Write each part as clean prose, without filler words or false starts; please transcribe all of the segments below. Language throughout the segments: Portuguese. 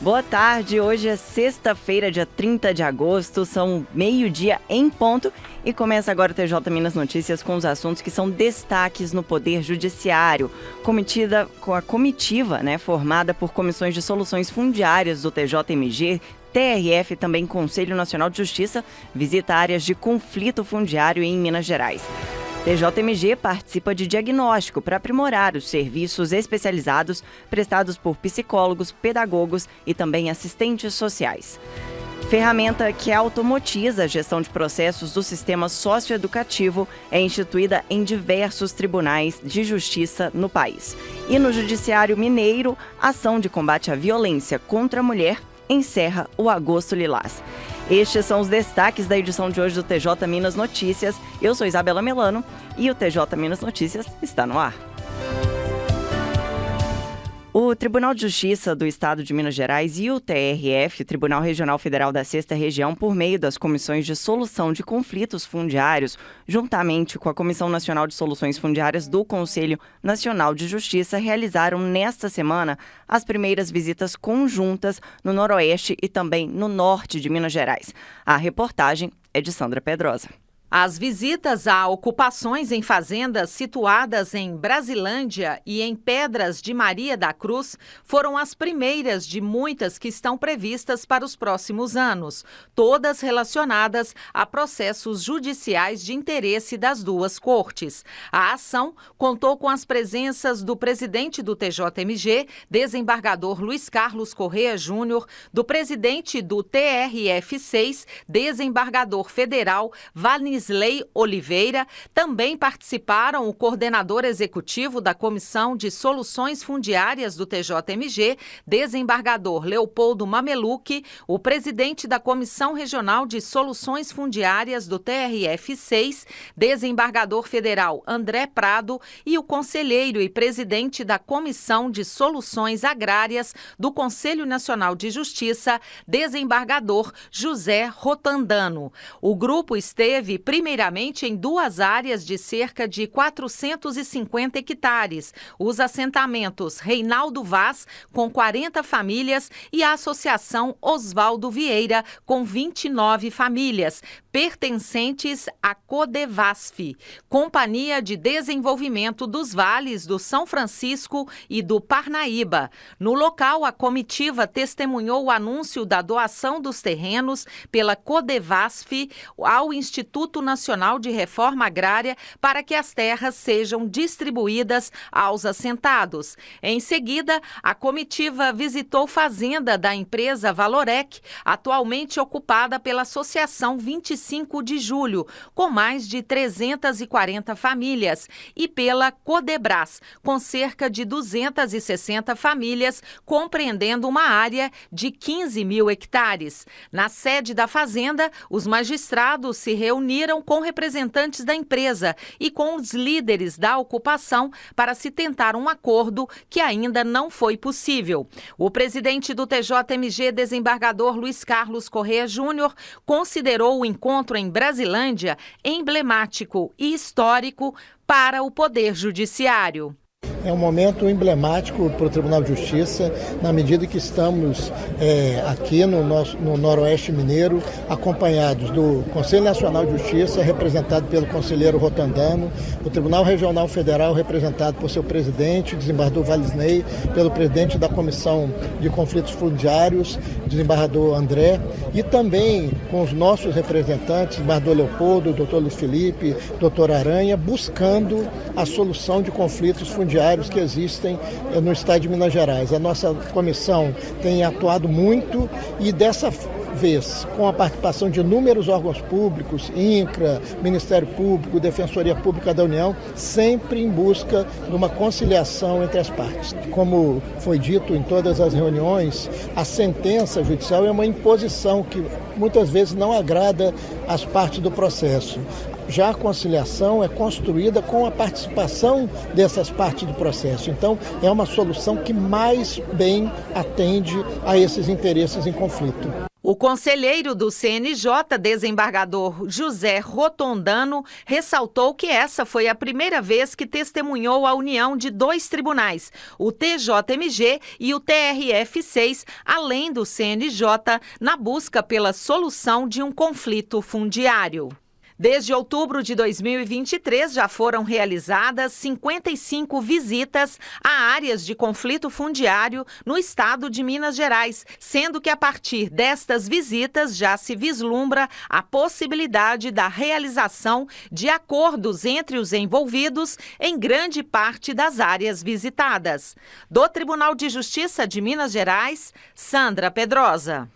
Boa tarde, hoje é sexta-feira, dia 30 de agosto, são meio-dia em ponto e começa agora o TJ Minas Notícias com os assuntos que são destaques no Poder Judiciário. A comitiva, formada por comissões de soluções fundiárias do TJMG, TRF e também Conselho Nacional de Justiça, visita áreas de conflito fundiário em Minas Gerais. TJMG participa de diagnóstico para aprimorar os serviços especializados prestados por psicólogos, pedagogos e também assistentes sociais. Ferramenta que automatiza a gestão de processos do sistema socioeducativo é instituída em diversos tribunais de justiça no país. E no Judiciário Mineiro, a ação de combate à violência contra a mulher encerra o Agosto Lilás. Estes são os destaques da edição de hoje do TJ Minas Notícias. Eu sou Isabela Melano e o TJ Minas Notícias está no ar. O Tribunal de Justiça do Estado de Minas Gerais e o TRF, o Tribunal Regional Federal da 6ª Região, por meio das comissões de solução de conflitos fundiários, juntamente com a Comissão Nacional de Soluções Fundiárias do Conselho Nacional de Justiça, realizaram nesta semana as primeiras visitas conjuntas no Noroeste e também no Norte de Minas Gerais. A reportagem é de Sandra Pedrosa. As visitas a ocupações em fazendas situadas em Brasilândia e em Pedras de Maria da Cruz foram as primeiras de muitas que estão previstas para os próximos anos, todas relacionadas a processos judiciais de interesse das duas cortes. A ação contou com as presenças do presidente do TJMG, desembargador Luiz Carlos Correa Júnior, do presidente do TRF6, desembargador federal Vanisley Oliveira. Também participaram o coordenador executivo da Comissão de Soluções Fundiárias do TJMG, desembargador Leopoldo Mameluque, o presidente da Comissão Regional de Soluções Fundiárias do TRF6, desembargador federal André Prado e o conselheiro e presidente da Comissão de Soluções Agrárias do Conselho Nacional de Justiça, desembargador José Rotandano. O grupo esteve primeiramente em duas áreas de cerca de 450 hectares, os assentamentos Reinaldo Vaz, com 40 famílias, e a Associação Oswaldo Vieira, com 29 famílias, pertencentes à Codevasf, Companhia de Desenvolvimento dos Vales do São Francisco e do Parnaíba. No local, a comitiva testemunhou o anúncio da doação dos terrenos pela Codevasf ao Instituto Nacional de Reforma Agrária para que as terras sejam distribuídas aos assentados. Em seguida, a comitiva visitou fazenda da empresa Valorec, atualmente ocupada pela Associação 25 de Julho, com mais de 340 famílias, e pela Codebras, com cerca de 260 famílias, compreendendo uma área de 15 mil hectares. Na sede da fazenda, os magistrados se reuniram com representantes da empresa e com os líderes da ocupação para se tentar um acordo que ainda não foi possível. O presidente do TJMG, desembargador Luiz Carlos Correa Júnior, considerou o encontro em Brasilândia emblemático e histórico para o Poder Judiciário. É um momento emblemático para o Tribunal de Justiça, na medida que estamos aqui no Noroeste Mineiro, acompanhados do Conselho Nacional de Justiça, representado pelo conselheiro Rotandano, o Tribunal Regional Federal, representado por seu presidente, desembargador Vanisley, pelo presidente da Comissão de Conflitos Fundiários, desembargador André, e também com os nossos representantes, desembargador Leopoldo, doutor Luiz Felipe, doutor Aranha, buscando a solução de conflitos fundiários que existem no estado de Minas Gerais. A nossa comissão tem atuado muito e dessa vez, com a participação de inúmeros órgãos públicos, INCRA, Ministério Público, Defensoria Pública da União, sempre em busca de uma conciliação entre as partes. Como foi dito em todas as reuniões, a sentença judicial é uma imposição que muitas vezes não agrada as partes do processo. Já a conciliação é construída com a participação dessas partes do processo. Então, é uma solução que mais bem atende a esses interesses em conflito. O conselheiro do CNJ, desembargador José Rotondano, ressaltou que essa foi a primeira vez que testemunhou a união de 2 tribunais, o TJMG e o TRF6, além do CNJ, na busca pela solução de um conflito fundiário. Desde outubro de 2023, já foram realizadas 55 visitas a áreas de conflito fundiário no estado de Minas Gerais, sendo que a partir destas visitas já se vislumbra a possibilidade da realização de acordos entre os envolvidos em grande parte das áreas visitadas. Do Tribunal de Justiça de Minas Gerais, Sandra Pedrosa.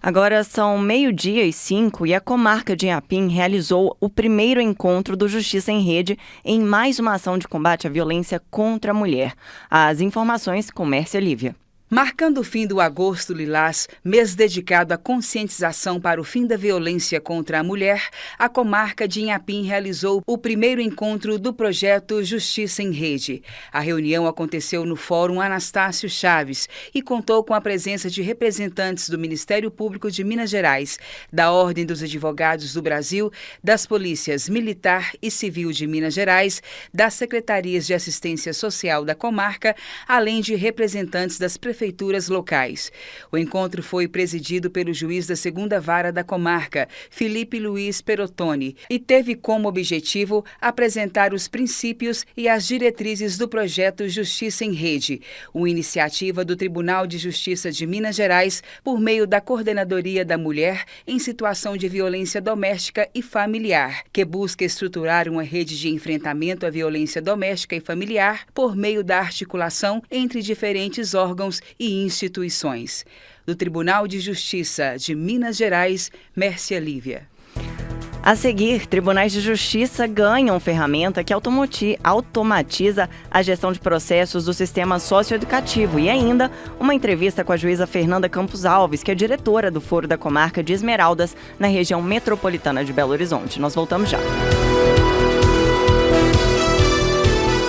Agora são 12:05 e a comarca de Inhapim realizou o primeiro encontro do Justiça em Rede em mais uma ação de combate à violência contra a mulher. As informações com Mércia Lívia. Marcando o fim do Agosto Lilás, mês dedicado à conscientização para o fim da violência contra a mulher, a comarca de Inhapim realizou o primeiro encontro do projeto Justiça em Rede. A reunião aconteceu no Fórum Anastácio Chaves e contou com a presença de representantes do Ministério Público de Minas Gerais, da Ordem dos Advogados do Brasil, das Polícias Militar e Civil de Minas Gerais, das Secretarias de Assistência Social da comarca, além de representantes das prefeituras locais. O encontro foi presidido pelo juiz da 2ª Vara da comarca, Felipe Luiz Perotoni, e teve como objetivo apresentar os princípios e as diretrizes do projeto Justiça em Rede, uma iniciativa do Tribunal de Justiça de Minas Gerais por meio da Coordenadoria da Mulher em Situação de Violência Doméstica e Familiar, que busca estruturar uma rede de enfrentamento à violência doméstica e familiar por meio da articulação entre diferentes órgãos e instituições. Do Tribunal de Justiça de Minas Gerais, Mércia Lívia. A seguir, tribunais de justiça ganham ferramenta que automatiza a gestão de processos do sistema socioeducativo e ainda uma entrevista com a juíza Fernanda Campos Alves, que é diretora do Foro da Comarca de Esmeraldas, na região metropolitana de Belo Horizonte. Nós voltamos já.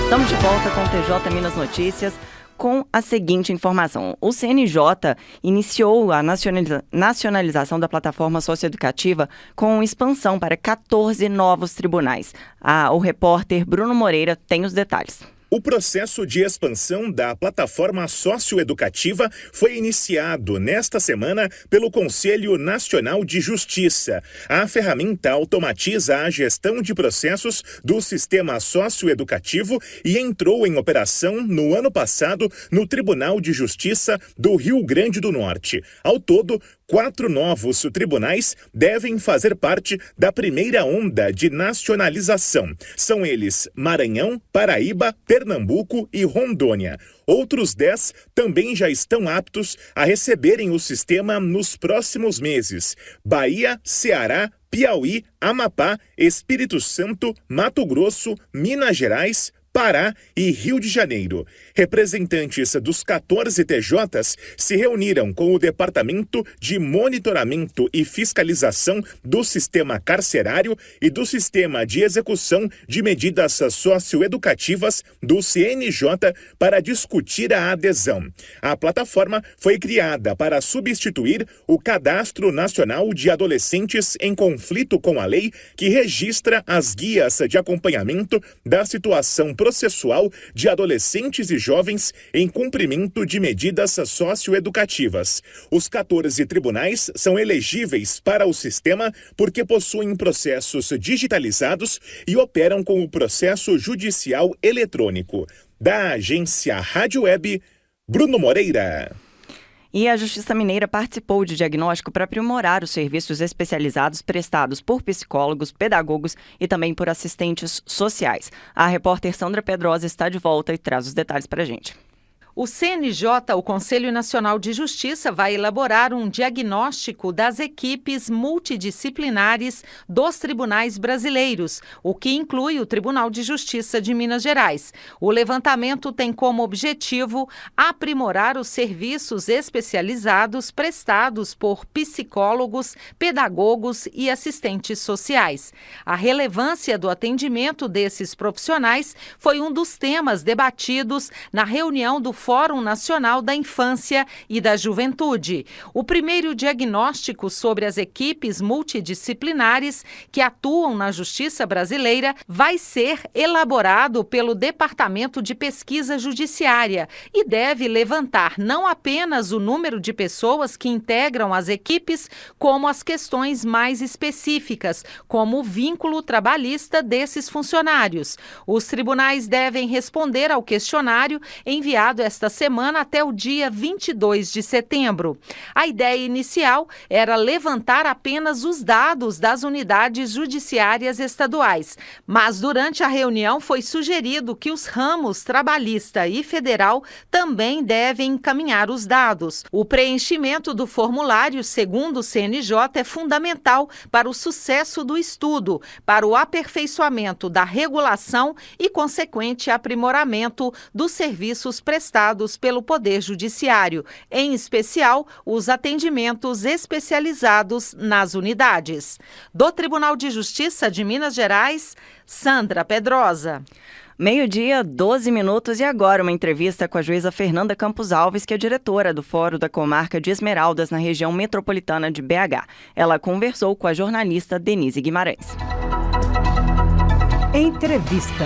Estamos de volta com o TJ Minas Notícias, com a seguinte informação. O CNJ iniciou a nacionalização da plataforma socioeducativa com expansão para 14 novos tribunais. O repórter Bruno Moreira tem os detalhes. O processo de expansão da plataforma socioeducativa foi iniciado nesta semana pelo Conselho Nacional de Justiça. A ferramenta automatiza a gestão de processos do sistema socioeducativo e entrou em operação no ano passado no Tribunal de Justiça do Rio Grande do Norte. Ao todo, 4 novos tribunais devem fazer parte da primeira onda de nacionalização. São eles Maranhão, Paraíba, Pernambuco e Rondônia. Outros 10 também já estão aptos a receberem o sistema nos próximos meses: Bahia, Ceará, Piauí, Amapá, Espírito Santo, Mato Grosso, Minas Gerais, Pará e Rio de Janeiro. Representantes dos 14 TJs se reuniram com o Departamento de Monitoramento e Fiscalização do Sistema Carcerário e do Sistema de Execução de Medidas Socioeducativas do CNJ para discutir a adesão. A plataforma foi criada para substituir o Cadastro Nacional de Adolescentes em Conflito com a Lei, que registra as guias de acompanhamento da situação processual de adolescentes e jovens em cumprimento de medidas socioeducativas. Os 14 tribunais são elegíveis para o sistema porque possuem processos digitalizados e operam com o processo judicial eletrônico. Da agência Rádio Web, Bruno Moreira. E a Justiça Mineira participou de diagnóstico para aprimorar os serviços especializados prestados por psicólogos, pedagogos e também por assistentes sociais. A repórter Sandra Pedrosa está de volta e traz os detalhes para a gente. O CNJ, o Conselho Nacional de Justiça, vai elaborar um diagnóstico das equipes multidisciplinares dos tribunais brasileiros, o que inclui o Tribunal de Justiça de Minas Gerais. O levantamento tem como objetivo aprimorar os serviços especializados prestados por psicólogos, pedagogos e assistentes sociais. A relevância do atendimento desses profissionais foi um dos temas debatidos na reunião do Fórum Nacional da Infância e da Juventude. O primeiro diagnóstico sobre as equipes multidisciplinares que atuam na Justiça Brasileira vai ser elaborado pelo Departamento de Pesquisa Judiciária e deve levantar não apenas o número de pessoas que integram as equipes, como as questões mais específicas, como o vínculo trabalhista desses funcionários. Os tribunais devem responder ao questionário enviado esta semana até o dia 22 de setembro. A ideia inicial era levantar apenas os dados das unidades judiciárias estaduais, mas durante a reunião foi sugerido que os ramos trabalhista e federal também devem encaminhar os dados. O preenchimento do formulário, segundo o CNJ, é fundamental para o sucesso do estudo, para o aperfeiçoamento da regulação e consequente aprimoramento dos serviços prestados pelo Poder Judiciário, em especial os atendimentos especializados nas unidades. Do Tribunal de Justiça de Minas Gerais, Sandra Pedrosa. 12:12 e agora uma entrevista com a juíza Fernanda Campos Alves, que é diretora do Fórum da Comarca de Esmeraldas na região metropolitana de BH. Ela conversou com a jornalista Denise Guimarães. Entrevista.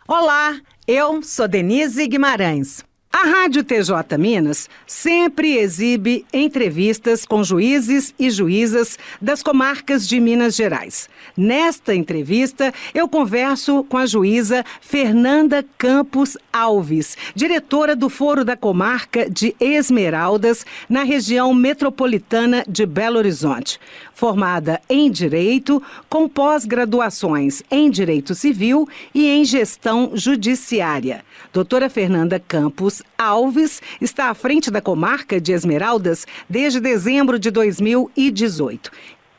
Olá, eu sou Denise Guimarães. A Rádio TJ Minas sempre exibe entrevistas com juízes e juízas das comarcas de Minas Gerais. Nesta entrevista, eu converso com a juíza Fernanda Campos Alves, diretora do Fórum da Comarca de Esmeraldas, na região metropolitana de Belo Horizonte. Formada em Direito, com pós-graduações em Direito Civil e em Gestão Judiciária. Doutora Fernanda Campos Alves está à frente da comarca de Esmeraldas desde dezembro de 2018.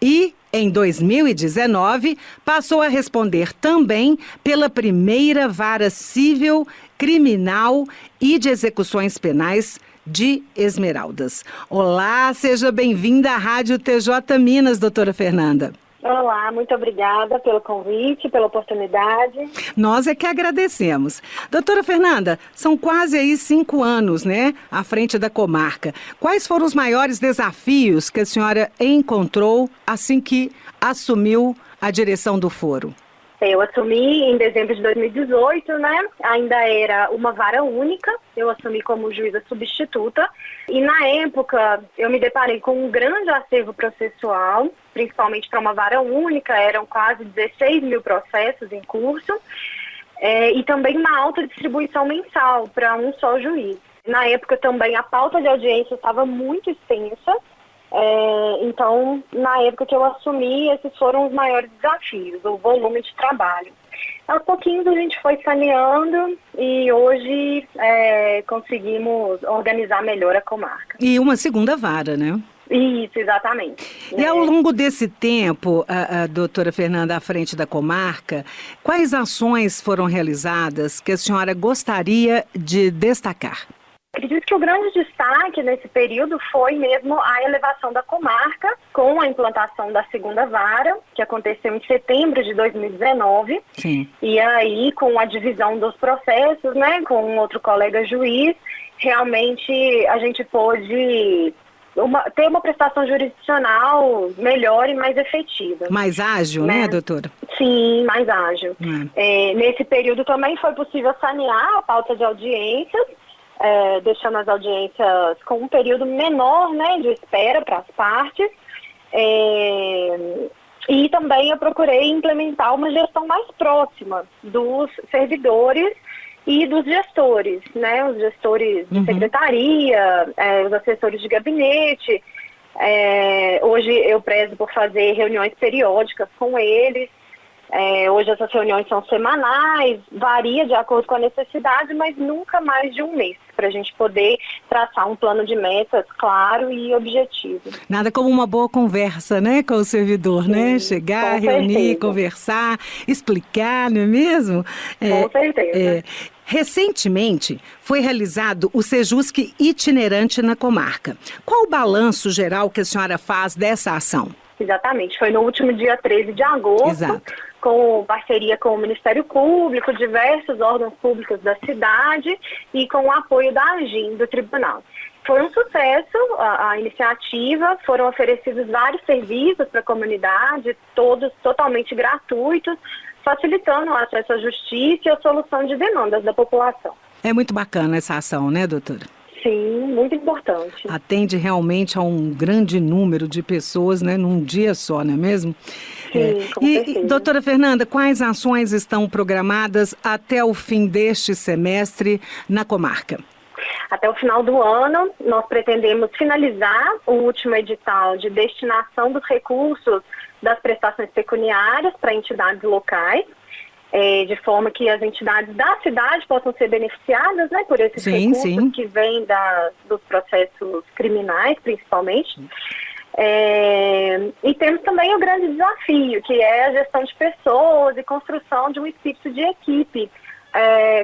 E, em 2019, passou a responder também pela primeira vara civil, criminal e de execuções penais de Esmeraldas. Olá, seja bem-vinda à Rádio TJ Minas, doutora Fernanda. Olá, muito obrigada pelo convite, pela oportunidade. Nós é que agradecemos. Doutora Fernanda, são quase aí 5 anos, né, à frente da comarca. Quais foram os maiores desafios que a senhora encontrou assim que assumiu a direção do fórum? Eu assumi em dezembro de 2018, né? Ainda era uma vara única, eu assumi como juíza substituta. E na época eu me deparei com um grande acervo processual, principalmente para uma vara única, eram quase 16 mil processos em curso. E também uma alta distribuição mensal para um só juiz. Na época também a pauta de audiência estava muito extensa. Então, na época que eu assumi, esses foram os maiores desafios, o volume de trabalho. Aos pouquinhos a gente foi saneando e hoje conseguimos organizar melhor a comarca. E uma segunda vara, né? Isso, exatamente. E ao longo desse tempo, a doutora Fernanda à frente da comarca, quais ações foram realizadas que a senhora gostaria de destacar? Acredito que o grande destaque nesse período foi mesmo a elevação da comarca com a implantação da segunda vara, que aconteceu em setembro de 2019. Sim. E aí, com a divisão dos processos, né, com um outro colega juiz, realmente a gente pôde ter uma prestação jurisdicional melhor e mais efetiva. Mais ágil, né, doutora? Sim, mais ágil. Nesse período também foi possível sanear a pauta de audiências, deixando as audiências com um período menor, né, de espera para as partes. E também eu procurei implementar uma gestão mais próxima dos servidores e dos gestores, né, os gestores de secretaria, os assessores de gabinete. Hoje eu prezo por fazer reuniões periódicas com eles. Hoje essas reuniões são semanais, varia de acordo com a necessidade, mas nunca mais de um mês, para a gente poder traçar um plano de metas claro e objetivo. Nada como uma boa conversa, né, com o servidor, sim, né? Chegar, reunir, conversar, explicar, não é mesmo? Com certeza. Recentemente, foi realizado o Sejusc itinerante na comarca. Qual o balanço geral que a senhora faz dessa ação? Exatamente, foi no último dia 13 de agosto. Exato. com parceria com o Ministério Público, diversos órgãos públicos da cidade e com o apoio da AGIM, do tribunal. Foi um sucesso a iniciativa, foram oferecidos vários serviços para a comunidade, todos totalmente gratuitos, facilitando o acesso à justiça e a solução de demandas da população. É muito bacana essa ação, né, doutora? Sim, muito importante. Atende realmente a um grande número de pessoas, né, num dia só, não é mesmo? Sim, com certeza. E, doutora Fernanda, quais ações estão programadas até o fim deste semestre na comarca? Até o final do ano, nós pretendemos finalizar o último edital de destinação dos recursos das prestações pecuniárias para entidades locais, de forma que as entidades da cidade possam ser beneficiadas, né, por esses recursos que vêm dos processos criminais, principalmente. E temos também o grande desafio, que é a gestão de pessoas e construção de um espírito de equipe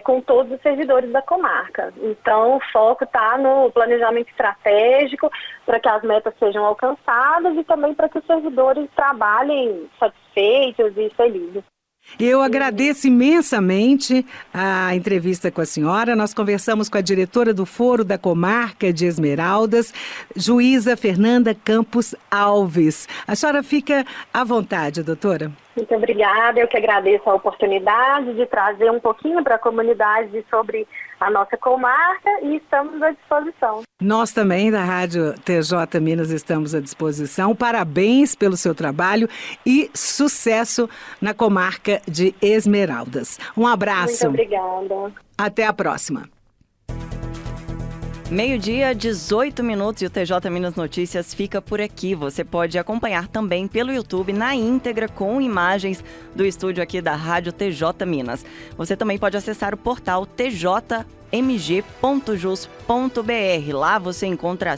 com todos os servidores da comarca. Então, o foco está no planejamento estratégico para que as metas sejam alcançadas e também para que os servidores trabalhem satisfeitos e felizes. Eu agradeço imensamente a entrevista com a senhora. Nós conversamos com a diretora do Foro da Comarca de Esmeraldas, juíza Fernanda Campos Alves. A senhora fica à vontade, doutora. Muito obrigada, eu que agradeço a oportunidade de trazer um pouquinho para a comunidade sobre a nossa comarca e estamos à disposição. Nós também, da Rádio TJ Minas, estamos à disposição. Parabéns pelo seu trabalho e sucesso na comarca de Esmeraldas. Um abraço. Muito obrigada. Até a próxima. 12:18 e o TJ Minas Notícias fica por aqui. Você pode acompanhar também pelo YouTube na íntegra com imagens do estúdio aqui da Rádio TJ Minas. Você também pode acessar o portal tjmg.jus.br. Lá você encontra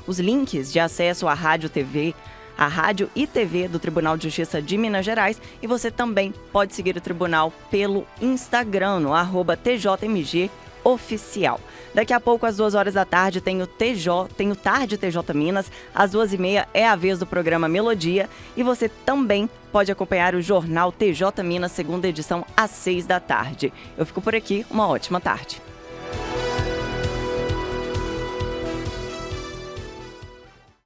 os links de acesso à Rádio TV, a Rádio e TV do Tribunal de Justiça de Minas Gerais, e você também pode seguir o tribunal pelo Instagram, no @TJMG Oficial. Daqui a pouco, às 2 da tarde, tem o Tarde TJ Minas. Às 2h30 é a vez do programa Melodia. E você também pode acompanhar o Jornal TJ Minas, segunda edição, às 6 da tarde. Eu fico por aqui. Uma ótima tarde.